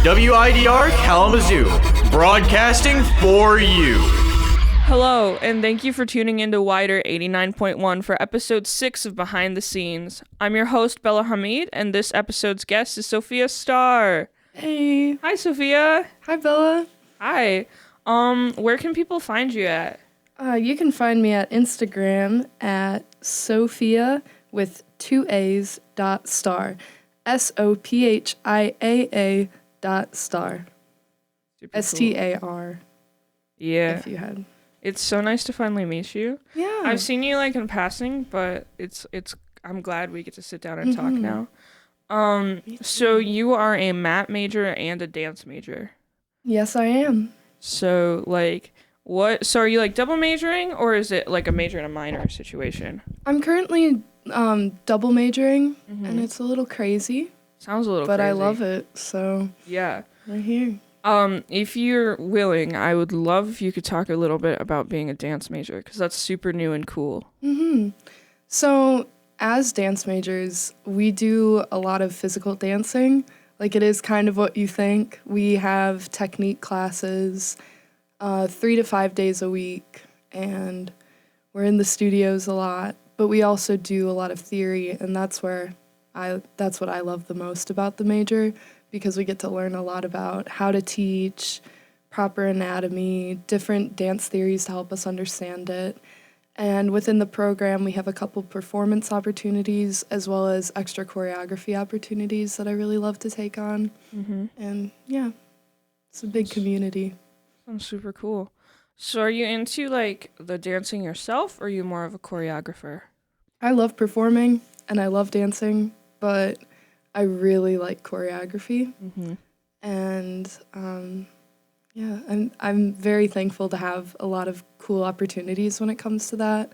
WIDR Kalamazoo, broadcasting for you. Hello, and thank you for tuning into WIDR 89.1 for episode 6 of Behind the Scenes. I'm your host, Bella Hamid, and this episode's guest is Sophia Star. Hey. Hi, Sophia. Hi, Bella. Hi. Where can people find you at? You can find me at Instagram at Sophia with 2 A's .star. SOPHIAA .star. STAR. Yeah. If you had. It's so nice to finally meet you. Yeah. I've seen you in passing, but I'm glad we get to sit down and talk now. So you are a math major and a dance major. Yes, I am. So so are you double majoring, or is it a major and a minor situation? I'm currently double majoring, and it's a little crazy. Sounds a little but crazy. I love it, so yeah. we're here. If you're willing, I would love if you could talk a little bit about being a dance major, because that's super new and cool. So as dance majors, we do a lot of physical dancing. It is kind of what you think. We have technique classes 3 to 5 days a week, and we're in the studios a lot. But we also do a lot of theory, and that's what I love the most about the major, because we get to learn a lot about how to teach, proper anatomy, different dance theories to help us understand it. And within the program, we have a couple performance opportunities as well as extra choreography opportunities that I really love to take on. And yeah, it's a big community. Sounds super cool. So are you into the dancing yourself, or are you more of a choreographer? I love performing and I love dancing, but I really like choreography. And yeah, I'm very thankful to have a lot of cool opportunities when it comes to that.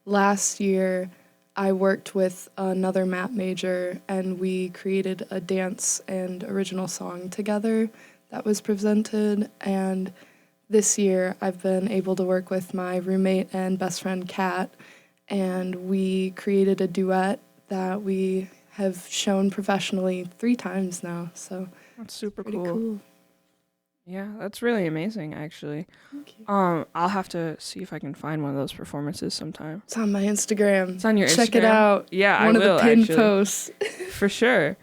Last year, I worked with another math major, and we created a dance and original song together that was presented. And this year, I've been able to work with my roommate and best friend, Kat, and we created a duet that we have shown professionally 3 times now. So that's super pretty cool. Yeah, that's really amazing, actually. Thank you. I'll have to see if I can find one of those performances sometime. It's on my Instagram. It's on your Instagram? Check it out. Yeah, one I will, of the pinned actually. posts. For sure.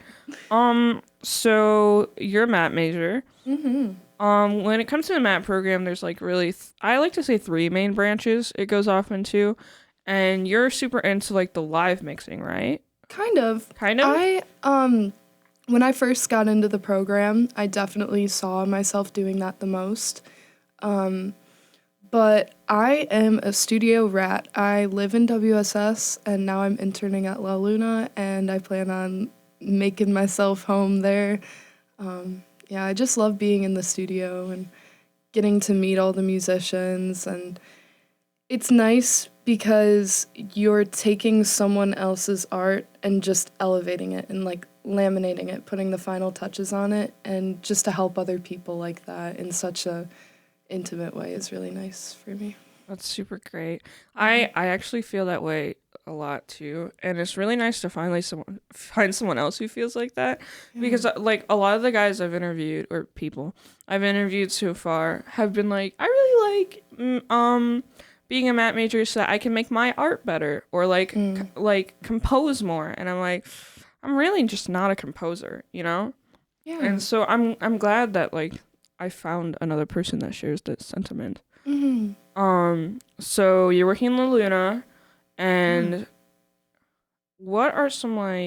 So you're a math major. When it comes to the math program, there's I like to say 3 main branches it goes off into, and you're super into the live mixing, right? Kind of. When I first got into the program, I definitely saw myself doing that the most. But I am a studio rat. I live in WSS, and now I'm interning at La Luna, and I plan on making myself home there. Yeah, I just love being in the studio and getting to meet all the musicians, and it's nice because you're taking someone else's art and just elevating it and laminating it, putting the final touches on it, and just to help other people like that in such a intimate way is really nice for me. That's super great. I actually feel that way a lot too, and it's really nice to finally find someone else who feels like that, because a lot of the guys I've interviewed, or people I've interviewed so far, have been I really like being a math major so that I can make my art better, or compose more, and I'm really just not a composer, Yeah. And so I'm glad that I found another person that shares this sentiment. So you're working in La Luna, and what are some what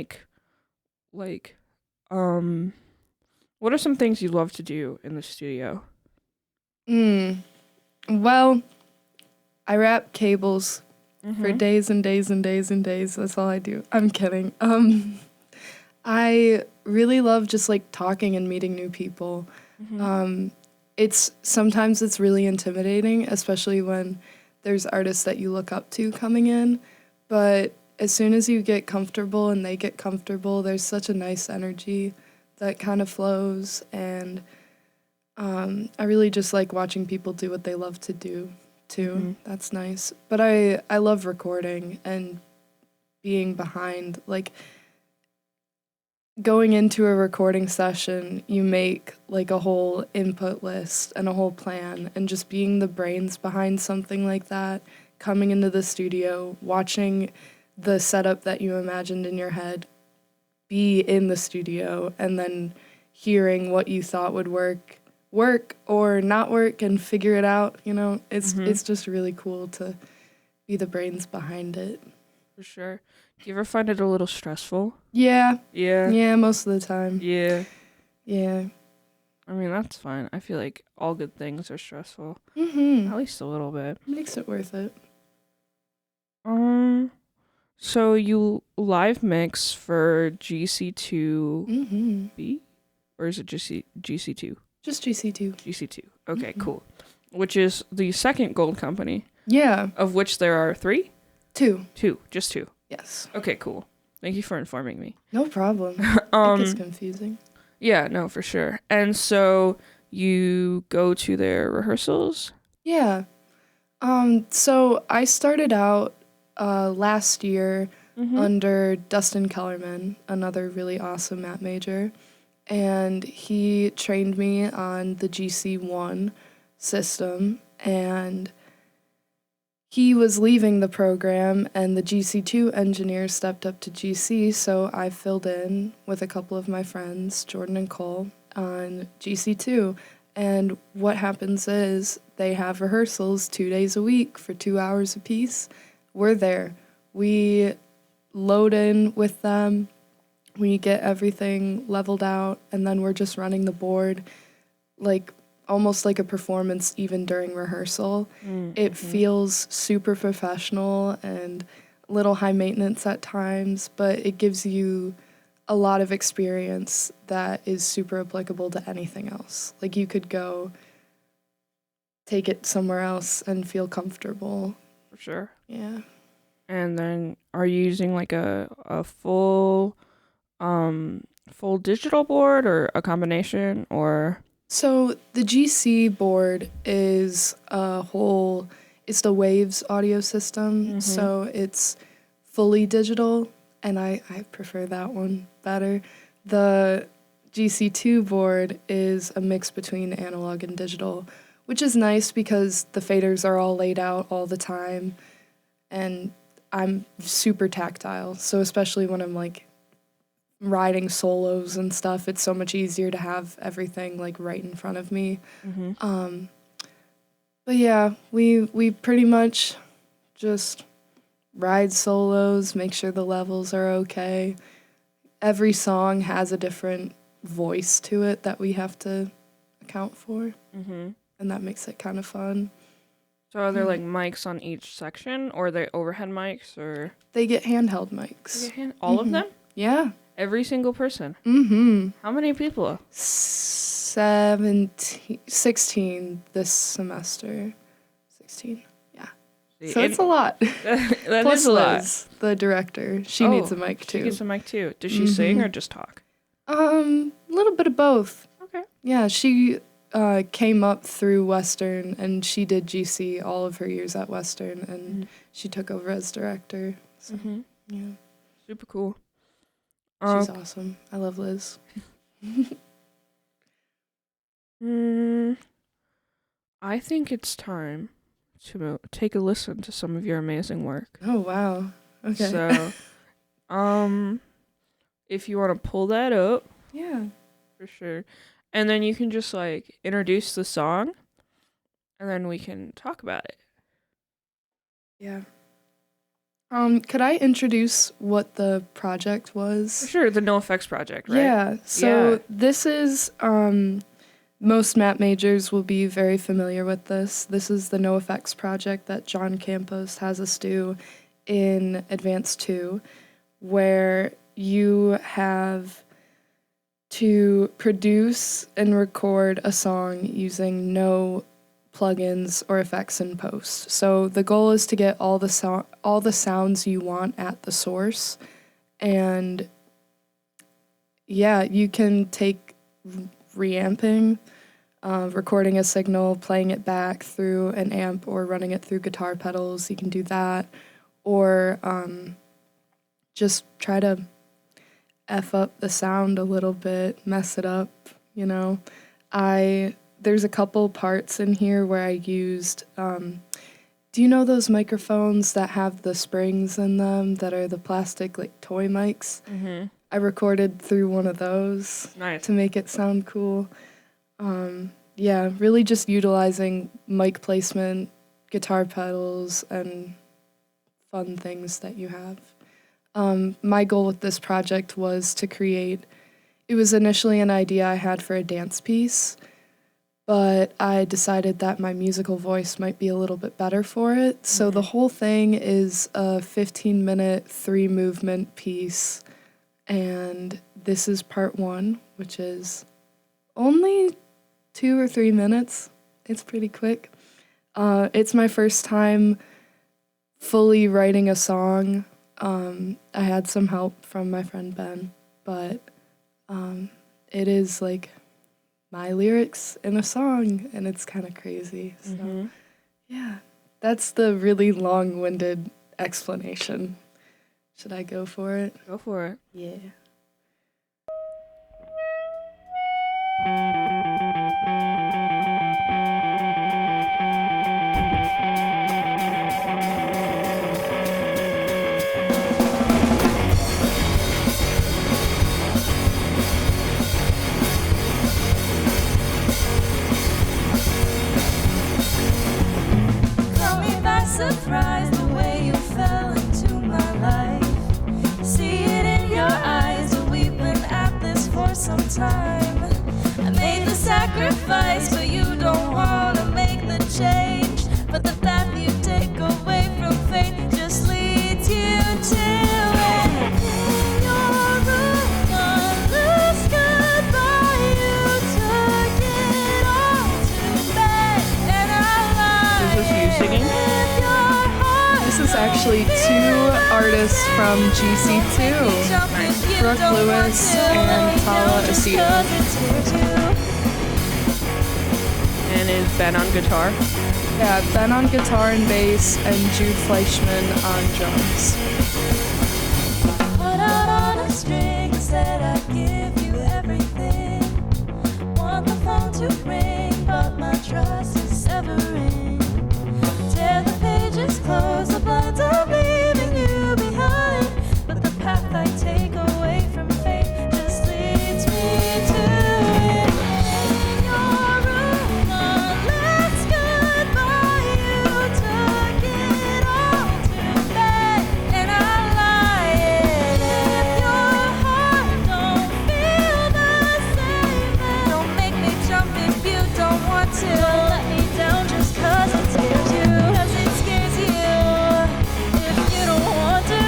are some things you love to do in the studio? Well, I wrap cables for days and days and days and days. That's all I do. I'm kidding. I really love just talking and meeting new people. Sometimes it's really intimidating, especially when there's artists that you look up to coming in. But as soon as you get comfortable and they get comfortable, there's such a nice energy that kind of flows. And I really just like watching people do what they love to do too. That's nice. But I love recording and being behind. going into a recording session, you make like a whole input list and a whole plan, and just being the brains behind something like that, coming into the studio, watching the setup that you imagined in your head be in the studio, and then hearing what you thought would work or not work and figure it out, it's just really cool to be the brains behind it. For sure. Do you ever find it a little stressful? Yeah. Yeah. Yeah, most of the time. Yeah. Yeah. I mean, that's fine. I feel like all good things are stressful. Mm-hmm. At least a little bit. Makes it worth it. So you live mix for GC2B? Mm-hmm. Or is it just GC2? Just GC2. GC2. Okay, cool. Which is the second gold company, Yeah. of which there are 3? 2. 2. Just 2. Yes. Okay, cool. Thank you for informing me. No problem. It gets confusing. Yeah, no, for sure. And so you go to their rehearsals? Yeah. So I started out last year under Dustin Kellerman, another really awesome math major, and he trained me on the GC1 system, and he was leaving the program, and the GC2 engineer stepped up to GC, so I filled in with a couple of my friends, Jordan and Cole, on GC2. And what happens is they have rehearsals 2 days a week for 2 hours apiece. We're there. We load in with them. We get everything leveled out, and then we're just running the board like almost like a performance even during rehearsal. It feels super professional and a little high maintenance at times, but it gives you a lot of experience that is super applicable to anything else. Like you could go take it somewhere else and feel comfortable. For sure. Yeah. And then are you using like a full digital board or a combination or? So the GC board is it's the Waves audio system. So it's fully digital, and I prefer that one better. The GC2 board is a mix between analog and digital, which is nice because the faders are all laid out all the time, and I'm super tactile. So especially when I'm like riding solos and stuff, it's so much easier to have everything like right in front of me. But yeah, we pretty much just ride solos, make sure the levels are okay. Every song has a different voice to it that we have to account for, and that makes it kind of fun. So are there like mics on each section, or are they overhead mics, or? They get handheld mics. All of them? Yeah. Every single person? How many people? 16 this semester. 16, yeah. So it's a lot. That Plus is a lot. Liz, the director, she needs a mic too. She gets a mic too. Does she sing or just talk? A little bit of both. Okay. Yeah, she came up through Western, and she did GC all of her years at Western, and she took over as director. So, yeah. Super cool. She's awesome. I love Liz. I think it's time to take a listen to some of your amazing work. Oh, wow. Okay. So, if you want to pull that up. Yeah. For sure. And then you can just like introduce the song, and then we can talk about it. Yeah. Could I introduce what the project was? For sure, the No Effects project, right? Yeah. So this is most map majors will be very familiar with this. This is the No Effects project that John Campos has us do in Advanced 2, where you have to produce and record a song using no plugins or effects in post. So the goal is to get all the sounds you want at the source, and yeah, you can take reamping, recording a signal, playing it back through an amp, or running it through guitar pedals. You can do that, or just try to F up the sound a little bit, mess it up, you know. There's a couple parts in here where I used, do you know those microphones that have the springs in them that are the plastic, like, toy mics? Mm-hmm. I recorded through one of those Nice. to make it sound cool. Yeah, really just utilizing mic placement, guitar pedals, and fun things that you have. My goal with this project was to create, it was initially an idea I had for a dance piece, but I decided that my musical voice might be a little bit better for it. So the whole thing is a 15-minute, 3-movement piece, and this is part 1, which is only 2 or 3 minutes. It's pretty quick. It's my first time fully writing a song. I had some help from my friend Ben, but it is like my lyrics in a song, and it's kind of crazy. So, yeah, that's the really long-winded explanation. Should I go for it? Go for it. Yeah. Surprise the way you fell into my life. See it in your eyes, but we've been at this for some time. I made the sacrifice, but you don't wanna make the change. But the path you take away from fate just leads you to it. In your room, one loose goodbye, you took it all to bed, and I lied. Is this you singing? This is actually 2 artists from GC2, Brooke Lewis and Tala Aceto. And is Ben on guitar? Yeah, Ben on guitar and bass, and Jude Fleischman on drums. Put out on a string, said I'd give you everything. Want the phone to ring, but my trust is severing. Tear the pages close, the blinds are leaving you behind. But the path I take away from fate just leads me to it. In your room, one last goodbye, you took it all to bed, and I lied. If your heart don't feel the same, then don't make me jump if you don't want to. Don't let me down just 'cause it scares you. 'Cause it scares you if you don't want to.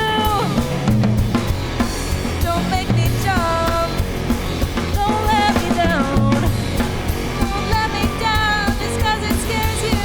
Don't make me jump. Don't let me down. Don't let me down just 'cause it scares you.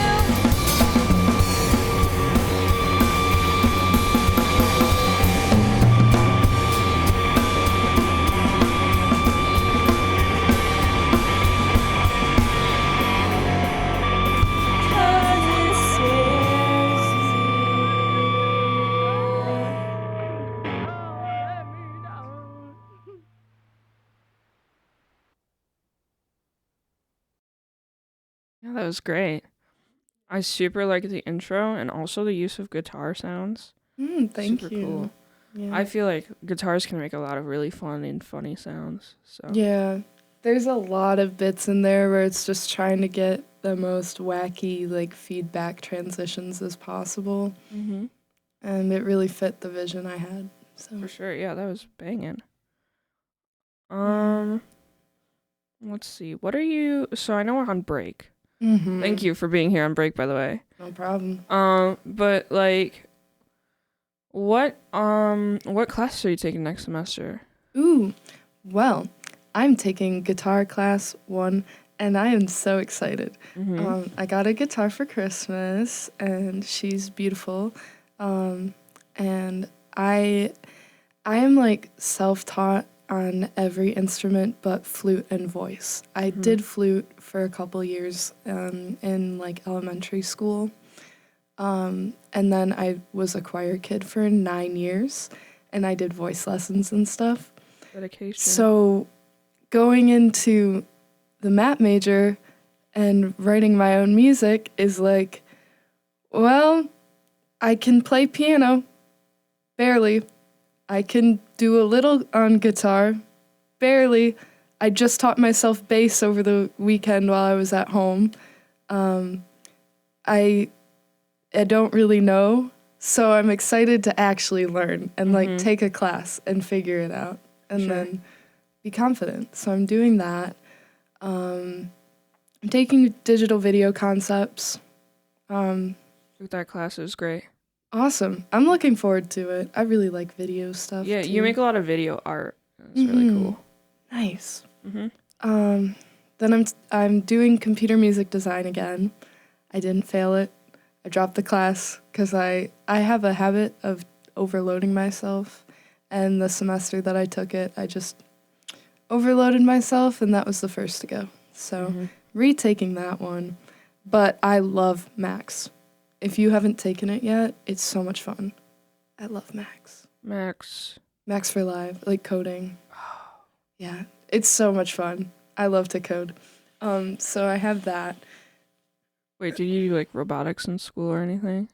Yeah, that was great. I super like the intro and also the use of guitar sounds. Thank Super you. cool. Yeah. I feel like guitars can make a lot of really fun and funny sounds. So Yeah, there's a lot of bits in there where it's just trying to get the most wacky, like, feedback transitions as possible. Mhm. And it really fit the vision I had. So For sure. Yeah, that was banging. Let's see. What are you? So I know we're on break. Thank you for being here on break, by the way. No problem. But like, what classes are you taking next semester? Ooh, well, I'm taking guitar class 1, and I am so excited. I got a guitar for Christmas, and she's beautiful. And I am like self-taught on every instrument but flute and voice. I did flute for a couple years in like elementary school. And then I was a choir kid for 9 years, and I did voice lessons and stuff. Dedication. So going into the map major and writing my own music is like, well, I can play piano, barely. I can do a little on guitar, barely. I just taught myself bass over the weekend while I was at home. I don't really know, so I'm excited to actually learn and like take a class and figure it out and then be confident. So I'm doing that. I'm taking digital video concepts. That class is great. Awesome. I'm looking forward to it. I really like video stuff. Yeah, too. you make a lot of video art. It's really cool. Nice. Mm-hmm. Then I'm doing computer music design again. I didn't fail it. I dropped the class because I have a habit of overloading myself, and the semester that I took it, I just overloaded myself, and that was the first to go. So retaking that one, but I love Max. If you haven't taken it yet, it's so much fun. I love Max. Max for Live, like coding. Yeah, it's so much fun. I love to code. So I have that. Wait, did you do like robotics in school or anything?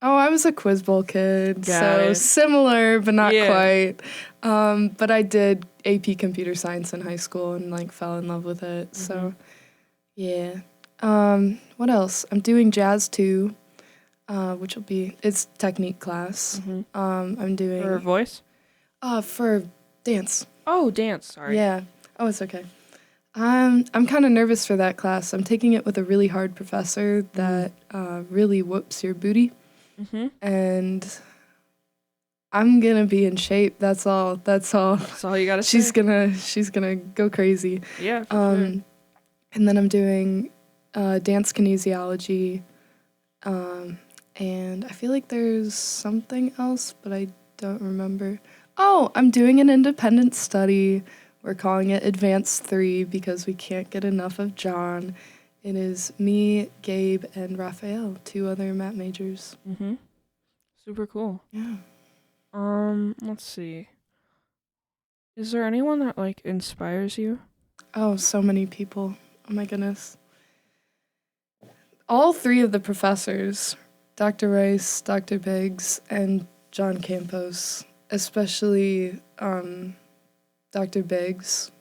Oh, I was a Quiz Bowl kid, Got so it. similar, but not Yeah. quite. But I did AP Computer Science in high school and like fell in love with it. So, yeah. What else? I'm doing jazz too, which will be it's technique class. I'm doing Or voice? for dance. Oh, dance. Sorry. Yeah. Oh, it's okay. I'm kind of nervous for that class. I'm taking it with a really hard professor that really whoops your booty, and I'm gonna be in shape. That's all. That's all you gotta say. She's gonna go crazy. Yeah. For sure. And then I'm doing dance kinesiology, and I feel like there's something else, but I don't remember. Oh, I'm doing an independent study. We're calling it Advanced 3 because we can't get enough of John. It is me, Gabe, and Raphael, 2 other map majors. Super cool. Yeah. Let's see. Is there anyone that like inspires you? Oh, so many people. Oh my goodness. All 3 of the professors, Dr. Rice, Dr. Biggs, and John Campos, especially Dr. Biggs.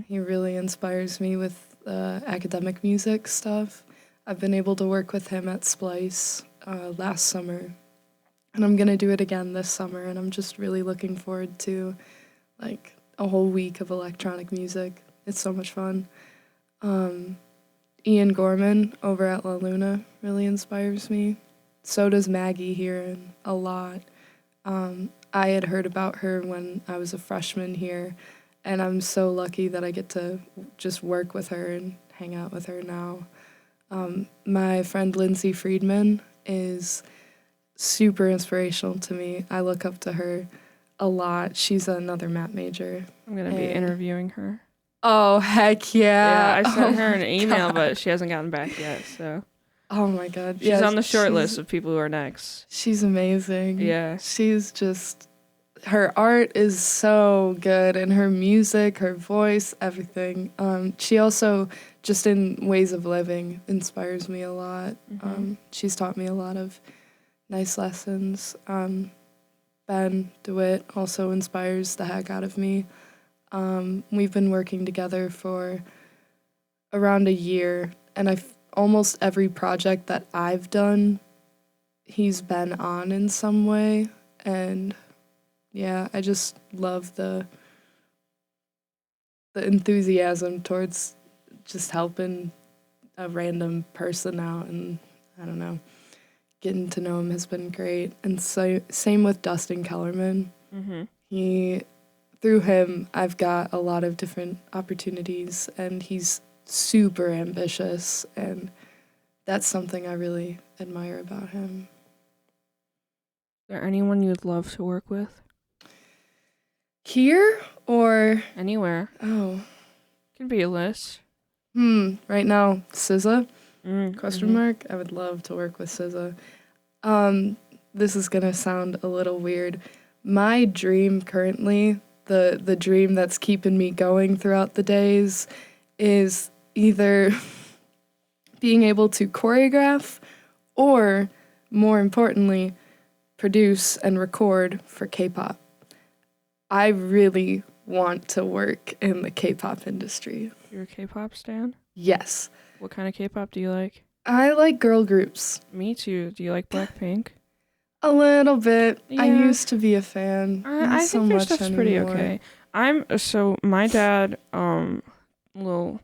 He really inspires me with academic music stuff. I've been able to work with him at Splice last summer, and I'm gonna do it again this summer, and I'm just really looking forward to like a whole week of electronic music. It's so much fun. Ian Gorman over at La Luna really inspires me. So does Maggie here a lot. I had heard about her when I was a freshman here, and I'm so lucky that I get to just work with her and hang out with her now. My friend Lindsay Friedman is super inspirational to me. I look up to her a lot. She's another map major. I'm gonna be interviewing her. Oh, heck yeah. Yeah, I sent her an email, but she hasn't gotten back yet, so. Oh my god. She's on the short list of people who are next. She's amazing. Yeah. She's just, her art is so good, and her music, her voice, everything. She also, just in ways of living, inspires me a lot. She's taught me a lot of nice lessons. Ben DeWitt also inspires the heck out of me. We've been working together for around a year, and almost every project that I've done, he's been on in some way, and yeah, I just love the enthusiasm towards just helping a random person out, and I don't know, getting to know him has been great. And so same with Dustin Kellerman. Through him, I've got a lot of different opportunities, and he's super ambitious, and that's something I really admire about him. Is there anyone you'd love to work with? Here or Anywhere. oh, Can be a list. right now, SZA? Question Mhm. mark. I would love to work with SZA. This is gonna sound a little weird. My dream currently the dream that's keeping me going throughout the days is either being able to choreograph or, more importantly, produce and record for K-pop. I really want to work in the K-pop industry. You're a K-pop stan? Yes. What kind of K-pop do you like? I like girl groups. Me too. Do you like Blackpink? A little bit. I Yeah. used to be a fan. Not I so think their much stuff's anymore. pretty okay. My dad, little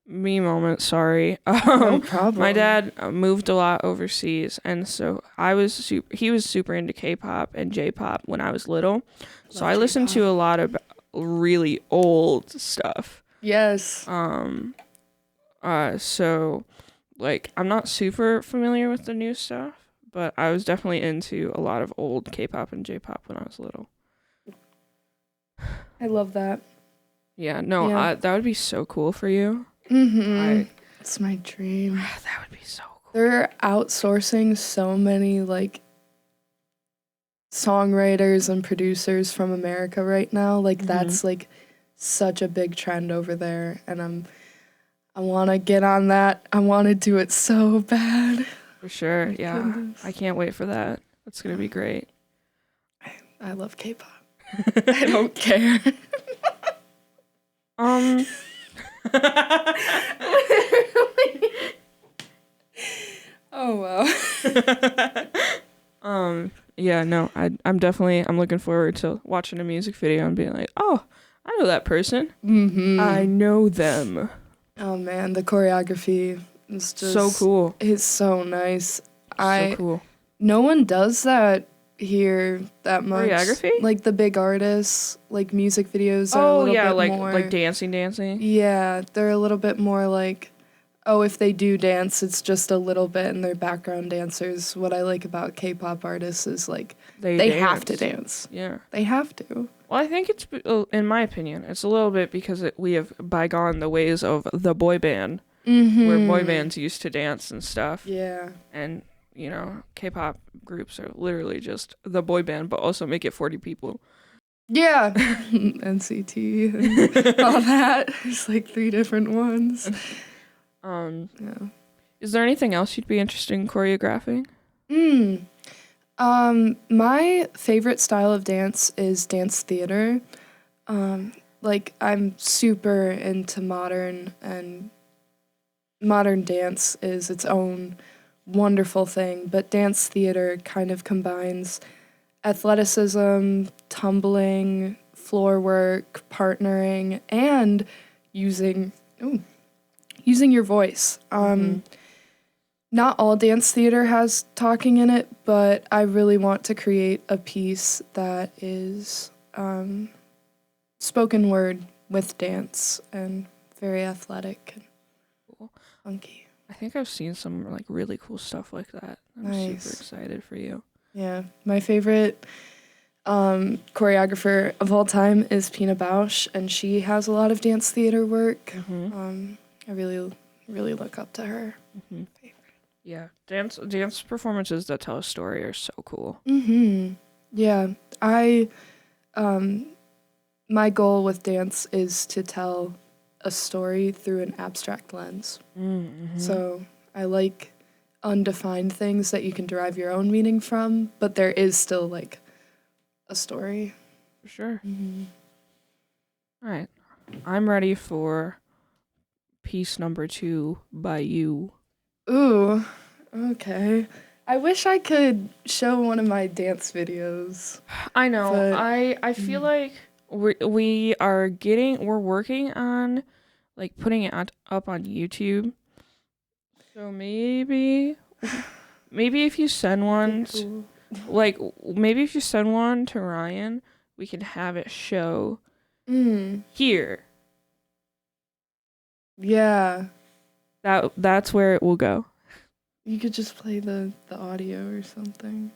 me moment, sorry. No problem. My dad moved a lot overseas, and so he was super into K-pop and J-pop when I was little. So Love I listened to J-pop. a lot of really old stuff. Yes. So like I'm not super familiar with the new stuff, but I was definitely into a lot of old K-pop and J-pop when I was little. I love that. Yeah, no, Yeah. that would be so cool for you. Mm-hmm. It's my dream. That would be so cool. They're outsourcing so many like songwriters and producers from America right now. Like that's like such a big trend over there, and I want to get on that. I want to do it so bad. For sure, yeah. Goodness. I can't wait for that. That's gonna be great. I love K-pop. I don't care. Oh wow. Yeah, no, I'm looking forward to watching a music video and being like, oh, I know that person. Mm-hmm. I know them. Oh man, the choreography is just So cool. It's so nice. So cool. No one does that here that much. Choreography? Like the big artists, like music videos are a Oh little yeah, bit like more. like dancing. Yeah, they're a little bit more like, oh, if they do dance, it's just a little bit and they're background dancers. What I like about K-pop artists is like they have to dance. Yeah. They have to. Well, I think it's, in my opinion, it's a little bit because we have bygone the ways of the boy band, where boy bands used to dance and stuff. Yeah. And, K-pop groups are literally just the boy band, but also make it 40 people. Yeah. NCT and all that. There's like 3 different ones. Yeah. Is there anything else you'd be interested in choreographing? My favorite style of dance is dance theater. Like I'm super into modern, and modern dance is its own wonderful thing, but dance theater kind of combines athleticism, tumbling, floor work, partnering, and using your voice. Not all dance theater has talking in it, but I really want to create a piece that is spoken word with dance and very athletic and funky. I think I've seen some like really cool stuff like that. I'm Nice. super excited for you. Yeah, my favorite choreographer of all time is Pina Bausch, and she has a lot of dance theater work. I really, really look up to her. Yeah, dance performances that tell a story are so cool. Yeah, my goal with dance is to tell a story through an abstract lens. So I like undefined things that you can derive your own meaning from, but there is still like a story. For sure. All right, I'm ready for piece number 2 by you. Ooh, okay. I wish I could show one of my dance videos. I know. But- I feel like we're working on like putting it up on YouTube. So maybe if you send one maybe if you send one to Ryan, we can have it show here. Yeah. That's where it will go. You could just play the audio or something.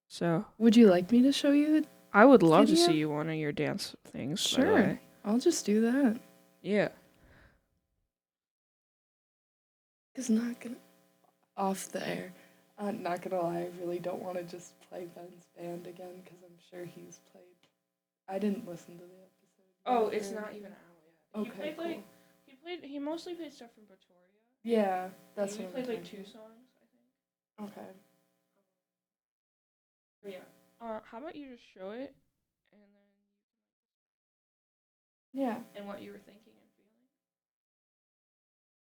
So Would you like me to show you it? I would love to Video? see you one of your dance things. By the Sure. way. I'll just do that. Yeah. It's not gonna off the air. I'm not gonna lie, I really don't want to just play Ben's band again because I'm sure he's played I didn't listen to the episode. Oh, it's not even out yet. Okay, cool. He mostly played stuff from Pretoria. Yeah, that's He what played I'm like 2 thinking. songs, I think. Okay. But yeah. How about you just show it, and Yeah, then what you were thinking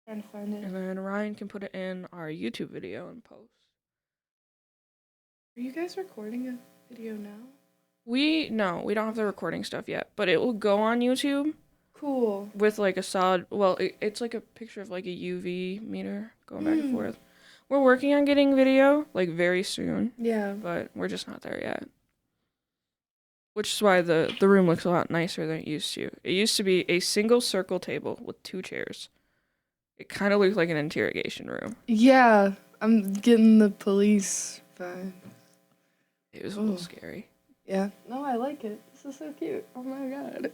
and feeling, trying to find it. and then Ryan can put it in our YouTube video and post. Are you guys recording a video now? We don't have the recording stuff yet, but it will go on YouTube Cool. with like a solid. Well, it's like a picture of like a UV meter going back and forth. We're working on getting video like very soon, Yeah. but we're just not there yet. Which is why the room looks a lot nicer than it used to. It used to be a single circle table with 2 chairs. It kind of looked like an interrogation room. Yeah, I'm getting the police vibe. It was a little scary. Yeah. No, I like it. This is so cute. Oh my god.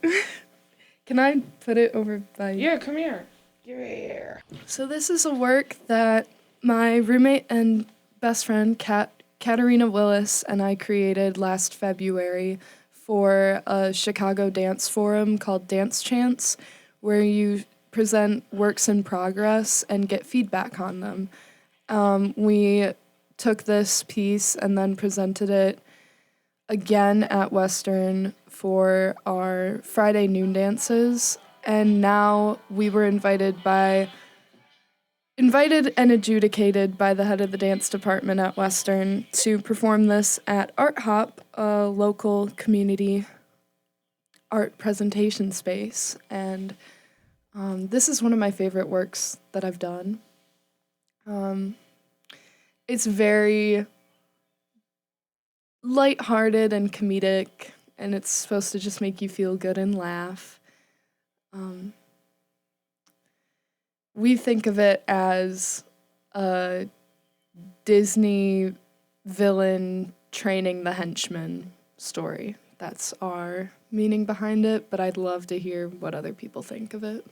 Can I put it over by you? Yeah, come here. Give it here. So this is a work that my roommate and best friend, Katarina Willis, and I created last February for a Chicago dance forum called Dance Chance, where you present works in progress and get feedback on them. We took this piece and then presented it again at Western for our Friday noon dances, and now we were invited and adjudicated by the head of the dance department at Western to perform this at Art Hop, a local community art presentation space. And this is one of my favorite works that I've done. It's very lighthearted and comedic, and it's supposed to just make you feel good and laugh. We think of it as a Disney villain training the henchman story. That's our meaning behind it, but I'd love to hear what other people think of it.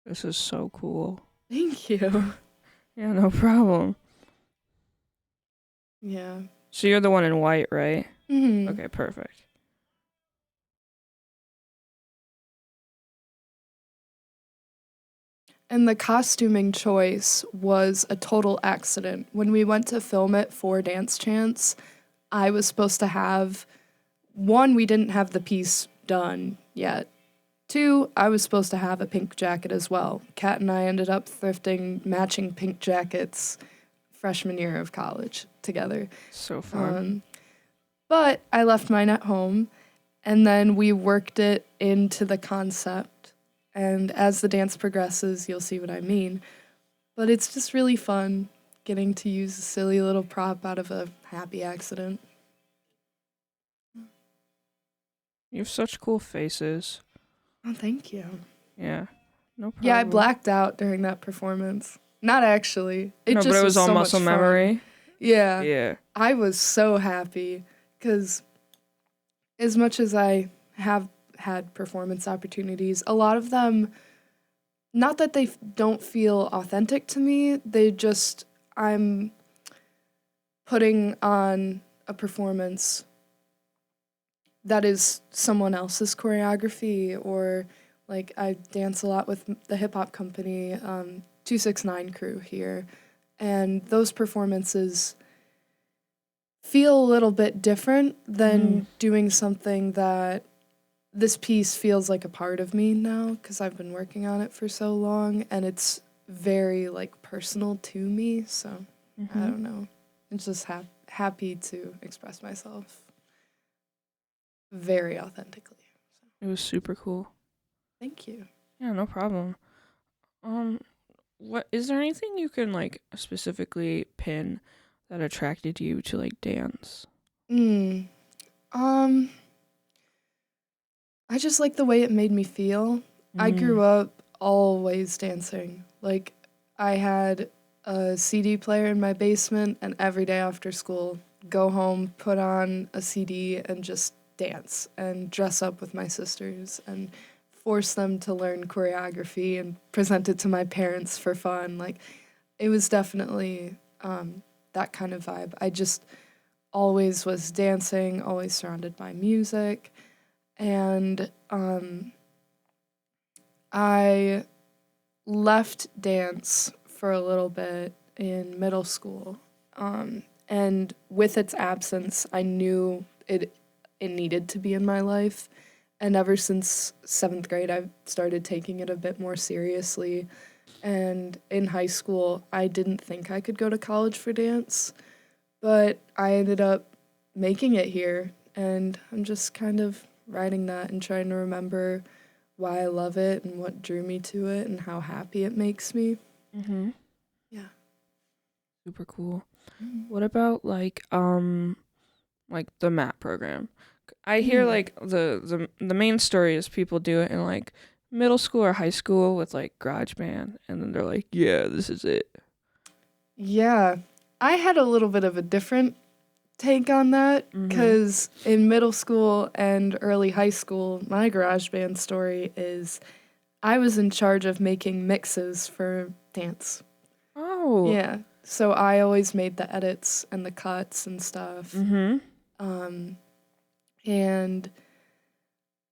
This is so cool. Thank you. Yeah, no problem. Yeah. So you're the one in white, right? Mm-hmm. Okay, perfect. And the costuming choice was a total accident. When we went to film it for Dance Chance, I was supposed to have, 1, we didn't have the piece done yet. 2, I was supposed to have a pink jacket as well. Kat and I ended up thrifting matching pink jackets freshman year of college together. So fun. But I left mine at home, and then we worked it into the concept. And as the dance progresses, you'll see what I mean. But it's just really fun getting to use a silly little prop out of a happy accident. You have such cool faces. Oh, thank you. Yeah. No problem. Yeah, I blacked out during that performance. Not actually. No, just but it was all so much muscle fun. memory. Yeah. Yeah. I was so happy because as much as I have had performance opportunities, a lot of them, not that they don't feel authentic to me, I'm putting on a performance that is someone else's choreography, or like I dance a lot with the hip hop company, 269 crew here, and those performances feel a little bit different than doing something that this piece feels like a part of me now because I've been working on it for so long, and it's very like personal to me. So I don't know. I'm just happy to express myself very authentically. It was super cool. Thank you. Yeah, no problem. What is there anything you can like specifically pin that attracted you to like dance? I just like the way it made me feel. I grew up always dancing. Like, I had a CD player in my basement, and every day after school, go home, put on a CD, and just dance and dress up with my sisters and force them to learn choreography and present it to my parents for fun. Like, it was definitely that kind of vibe. always was dancing, always surrounded by music. And I left dance for a little bit in middle school. And with its absence, I knew it needed to be in my life. And ever since 7th grade, I've started taking it a bit more seriously. And in high school, I didn't think I could go to college for dance, but I ended up making it here. And I'm just kind of writing that and trying to remember why I love it and what drew me to it and how happy it makes me. Mm-hmm. Yeah. Super cool. What about like the MAP program? I hear like the main story is people do it in like middle school or high school with like garage band, and then they're like, yeah, this is it. Yeah. I had a little bit of a different take on that because in middle school and early high school, my garage band story is I was in charge of making mixes for dance. Oh. Yeah. So I always made the edits and the cuts and stuff. Mm-hmm. And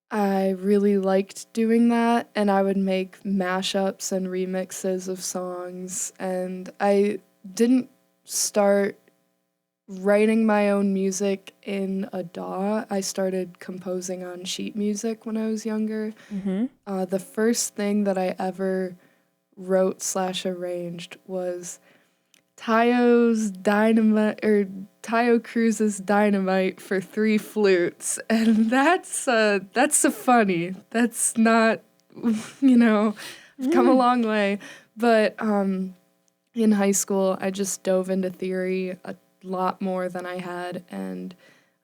I really liked doing that, and I would make mashups and remixes of songs, and I didn't start writing my own music in a DAW. I started composing on sheet music when I was younger. Mm-hmm. The first thing that I ever wrote/arranged was Tayo Cruz's Dynamite for 3 flutes, and that's a funny. That's not, I've come a long way. But in high school, I just dove into theory a lot more than I had, and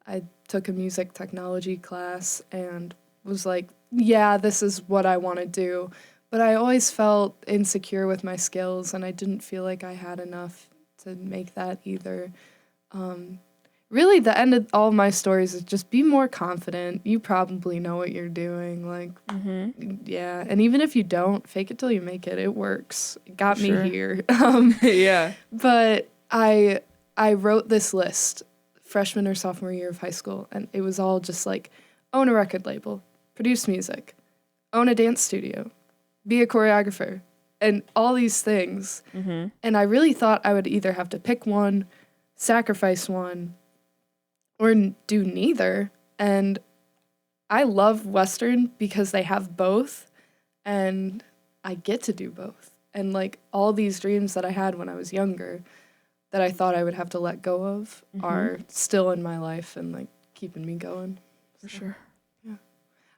I took a music technology class and was like, yeah, this is what I want to do. But I always felt insecure with my skills, and I didn't feel like I had enough to make that either. Really, the end of all my stories is just be more confident. You probably know what you're doing. Like, yeah. And even if you don't, fake it till you make it. It works. It got me here. Yeah. But I wrote this list freshman or sophomore year of high school, and it was all just like, own a record label, produce music, own a dance studio, be a choreographer, and all these things. And I really thought I would either have to pick one, sacrifice one, or do neither. And I love Western because they have both, and I get to do both. And like all these dreams that I had when I was younger that I thought I would have to let go of are still in my life and like keeping me going. For sure.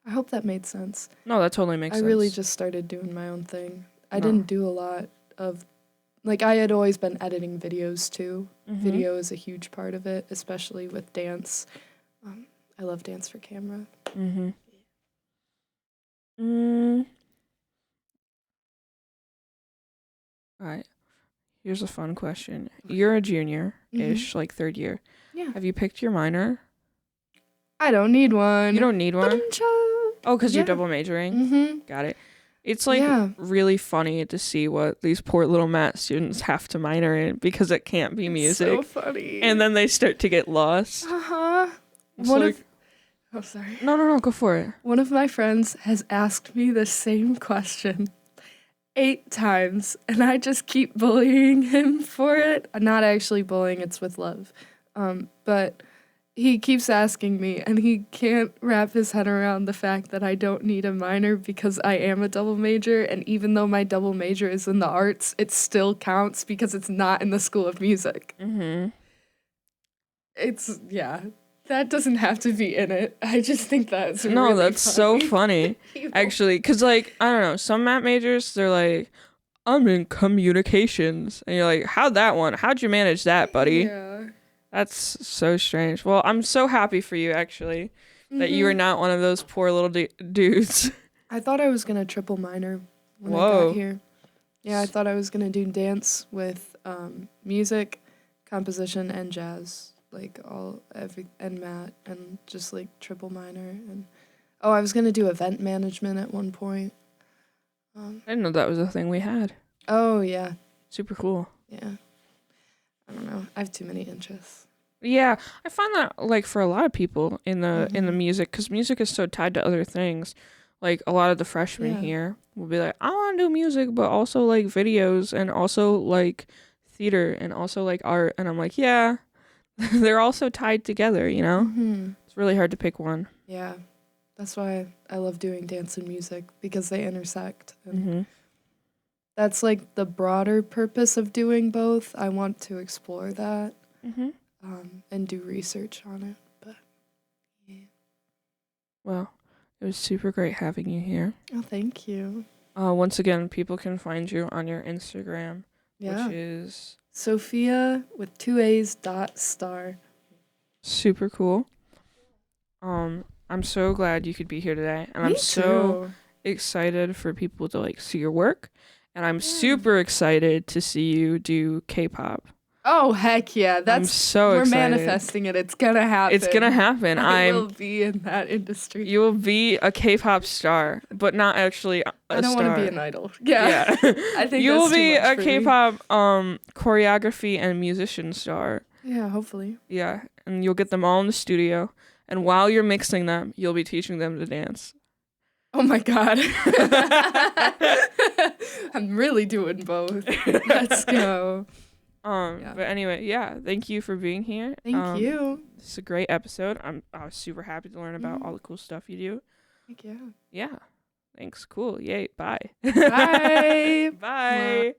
I hope that made sense. No, that totally makes sense. I really just started doing my own thing. I didn't do a lot of, like, I had always been editing videos too. Video is a huge part of it, especially with dance. I love dance for camera. All right. Here's a fun question. You're a junior-ish, like 3rd year. Yeah. Have you picked your minor? I don't need one. You don't need one? Oh, because you're double majoring? Got it. It's like really funny to see what these poor little math students have to minor in because it can't be music. So funny. And then they start to get lost. Oh, sorry. No, go for it. One of my friends has asked me the same question 8 times, and I just keep bullying him for it. Not actually bullying, it's with love. But he keeps asking me, and he can't wrap his head around the fact that I don't need a minor because I am a double major, and even though my double major is in the arts, it still counts because it's not in the School of Music. It's, that doesn't have to be in it. I just think that's really that's funny. so funny, actually, because, like, I don't know, some math majors, they're like, I'm in communications, and you're like, how'd you manage that, buddy? Yeah. That's so strange. Well, I'm so happy for you, actually, that you are not one of those poor little dudes. I thought I was going to triple minor when I got here. Yeah, I thought I was going to do dance with music, composition, and jazz, like and math, and just like triple minor. And I was going to do event management at one point. I didn't know that was a thing we had. Oh, yeah. Super cool. Yeah. I don't know. I have too many interests. Yeah, I find that like for a lot of people in the music, because music is so tied to other things. Like a lot of the freshmen Yeah. here will be like, I want to do music, but also like videos and also like theater and also like art. And I'm like, yeah, they're also tied together. Mm-hmm. It's really hard to pick one. Yeah, that's why I love doing dance and music, because they intersect. And Mm-hmm. that's like the broader purpose of doing both. I want to explore that Mm-hmm. and do research on it. But yeah. Well, it was super great having you here. Oh, thank you. Once again, people can find you on your Instagram, Yeah. which is Sophia with 2 A's .star. super cool. I'm so glad you could be here today, and Me I'm so too. excited for people to like see your work, and I'm super excited to see you do K-pop. Oh, heck yeah. I'm That's so we're excited. manifesting it. It's gonna happen. It's gonna happen. I will be in that industry. You will be a K-pop star, but not actually a I don't star. want to be an idol. Yeah. I think you will that's too be much a for me. K-pop choreography and musician star. Yeah, hopefully. Yeah, and you'll get them all in the studio, and while you're mixing them, you'll be teaching them to dance. Oh my god. I'm really doing both. Let's go. Yeah. But anyway, yeah, thank you for being here. Thank you. This is a great episode. I was super happy to learn about all the cool stuff you do. Thank you. Yeah. Thanks. Cool. Yay. Bye. Bye. Bye.